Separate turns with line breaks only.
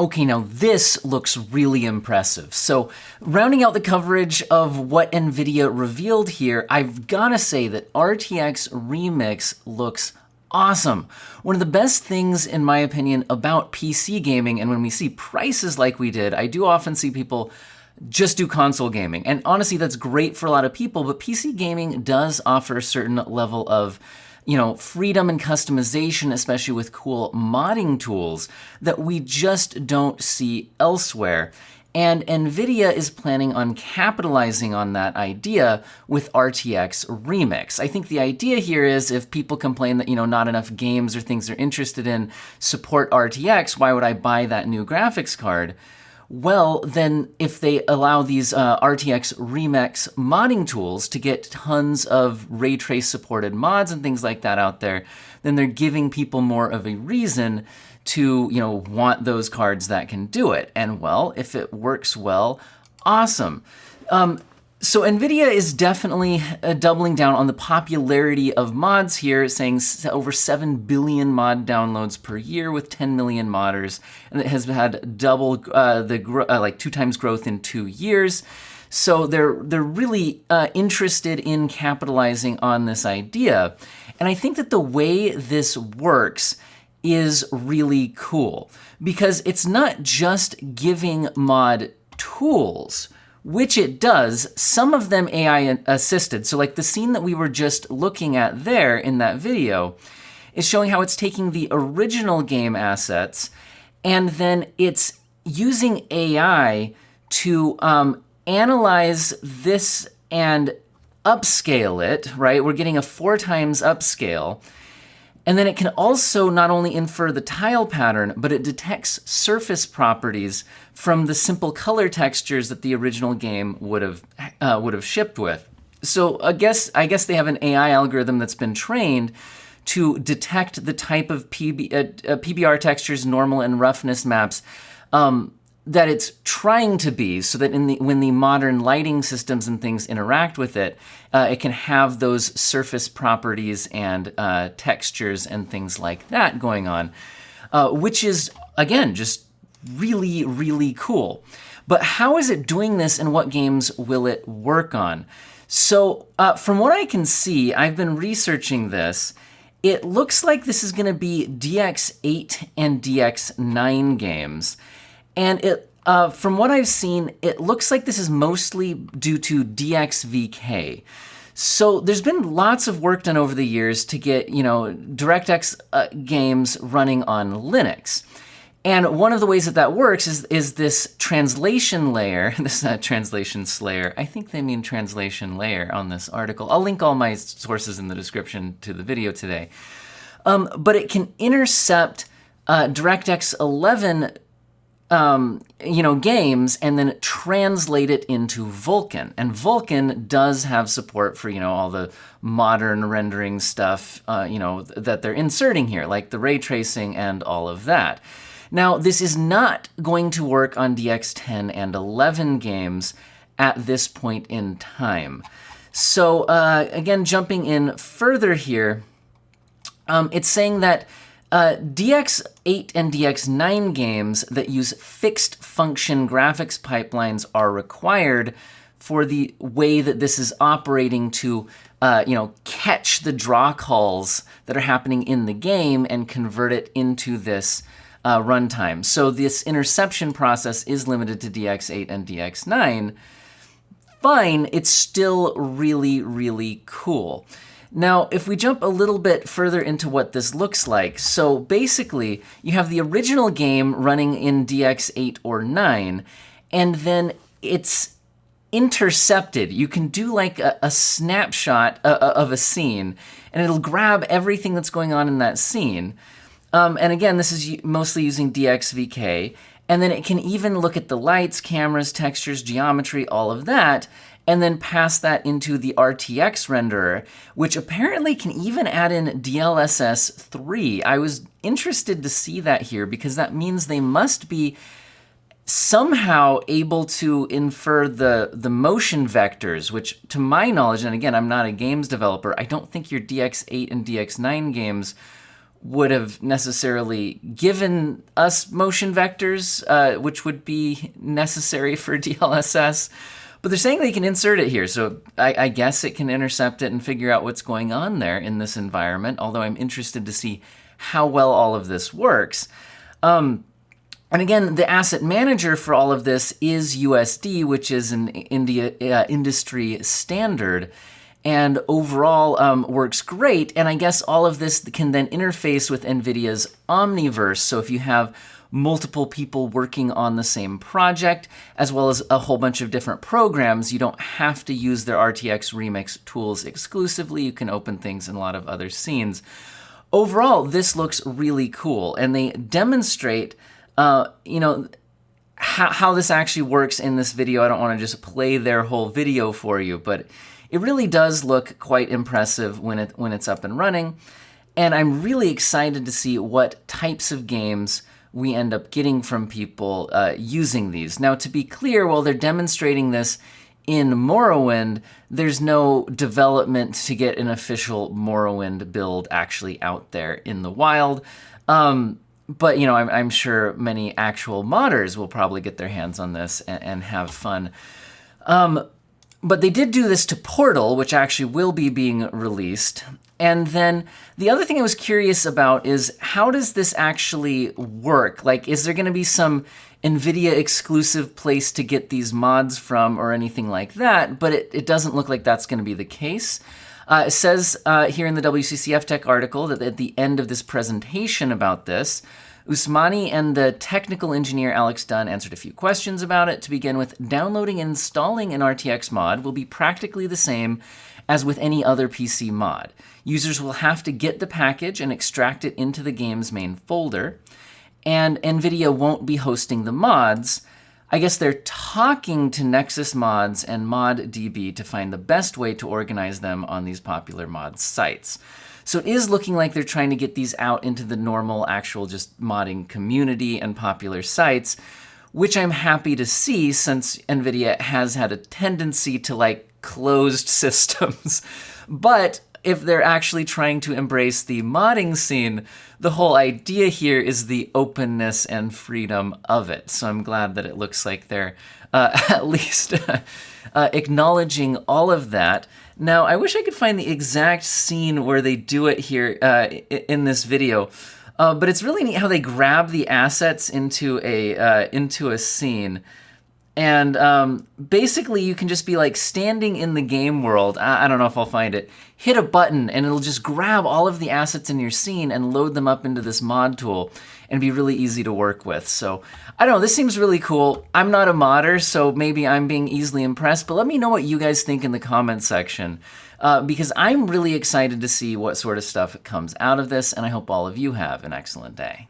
Okay, now this looks really impressive. So, rounding out the coverage of what Nvidia revealed here, I've gotta say that RTX Remix looks awesome. One of the best things, in my opinion, about PC gaming, and when we see prices like we did, I do often see people just do console gaming. And honestly, that's great for a lot of people, but PC gaming does offer a certain level of freedom and customization, especially with cool modding tools that we just don't see elsewhere. And Nvidia is planning on capitalizing on that idea with RTX Remix. I think the idea here is if people complain that, not enough games or things they're interested in support RTX, why would I buy that new graphics card? Well, then if they allow these RTX Remix modding tools to get tons of ray trace supported mods and things like that out there, then they're giving people more of a reason to, want those cards that can do it. And well, if it works well, awesome. So Nvidia is definitely doubling down on the popularity of mods here, saying over 7 billion mod downloads per year with 10 million modders, and it has had double like 2 times growth in 2 years. So they're really interested in capitalizing on this idea, and I think that the way this works is really cool because it's not just giving mod tools, which it does, some of them AI assisted. So like the scene that we were just looking at there in that video is showing how it's taking the original game assets and then it's using AI to analyze this and upscale it, right? We're getting a 4 times upscale. And then it can also not only infer the tile pattern, but it detects surface properties from the simple color textures that the original game would have shipped with. So I guess they have an AI algorithm that's been trained to detect the type of PBR textures, normal and roughness maps that it's trying to be, so that when the modern lighting systems and things interact with it, it can have those surface properties and textures and things like that going on, which is, again, just really, really cool. But how is it doing this and what games will it work on? So from what I can see, I've been researching this, it looks like this is going to be DX8 and DX9 games. And from what I've seen, it looks like this is mostly due to DXVK. So there's been lots of work done over the years to get, DirectX games running on Linux. And one of the ways that works is this translation layer, this translation slayer. I think they mean translation layer on this article. I'll link all my sources in the description to the video today. But it can intercept DirectX 11 games and then translate it into Vulkan. And Vulkan does have support for, all the modern rendering stuff, that they're inserting here, like the ray tracing and all of that. Now, this is not going to work on DX10 and 11 games at this point in time. So, again, jumping in further here, it's saying that DX8 and DX9 games that use fixed function graphics pipelines are required for the way that this is operating to, catch the draw calls that are happening in the game and convert it into this runtime. So this interception process is limited to DX8 and DX9. Fine, it's still really, really cool. Now, if we jump a little bit further into what this looks like, so basically, you have the original game running in DX8 or 9, and then it's intercepted. You can do like a snapshot of a scene, and it'll grab everything that's going on in that scene. And again, this is mostly using DXVK, and then it can even look at the lights, cameras, textures, geometry, all of that, and then pass that into the RTX renderer, which apparently can even add in DLSS 3. I was interested to see that here because that means they must be somehow able to infer the motion vectors, which to my knowledge, and again, I'm not a games developer, I don't think your DX8 and DX9 games would have necessarily given us motion vectors, which would be necessary for DLSS. But they're saying they can insert it here, so I guess it can intercept it and figure out what's going on there in this environment, although I'm interested to see how well all of this works. And again, the asset manager for all of this is USD, which is an industry standard, and overall works great. And I guess all of this can then interface with NVIDIA's Omniverse. So if you have multiple people working on the same project, as well as a whole bunch of different programs, you don't have to use their RTX Remix tools exclusively. You can open things in a lot of other scenes. Overall, this looks really cool, and they demonstrate, how this actually works in this video. I don't want to just play their whole video for you, but it really does look quite impressive when it's up and running. And I'm really excited to see what types of games we end up getting from people using these. Now, to be clear, while they're demonstrating this in Morrowind, there's no development to get an official Morrowind build actually out there in the wild. But, I'm sure many actual modders will probably get their hands on this and have fun. But they did do this to Portal, which actually will be being released. And then the other thing I was curious about is, how does this actually work? Like, is there going to be some NVIDIA exclusive place to get these mods from or anything like that? But it doesn't look like that's going to be the case. It says here in the WCCF Tech article that at the end of this presentation about this, Usmani and the technical engineer Alex Dunn answered a few questions about it. To begin with, downloading and installing an RTX mod will be practically the same as with any other PC mod. Users will have to get the package and extract it into the game's main folder, and NVIDIA won't be hosting the mods. I guess they're talking to Nexus Mods and ModDB to find the best way to organize them on these popular mod sites. So it is looking like they're trying to get these out into the normal, actual just modding community and popular sites, which I'm happy to see, since NVIDIA has had a tendency to like closed systems. But if they're actually trying to embrace the modding scene, the whole idea here is the openness and freedom of it. So I'm glad that it looks like they're at least acknowledging all of that. Now, I wish I could find the exact scene where they do it here in this video, but it's really neat how they grab the assets into a scene. And basically, you can just be like standing in the game world. I don't know if I'll find it. Hit a button, and it'll just grab all of the assets in your scene and load them up into this mod tool, and be really easy to work with. So I don't know. This seems really cool. I'm not a modder, so maybe I'm being easily impressed. But let me know what you guys think in the comments section, because I'm really excited to see what sort of stuff comes out of this, and I hope all of you have an excellent day.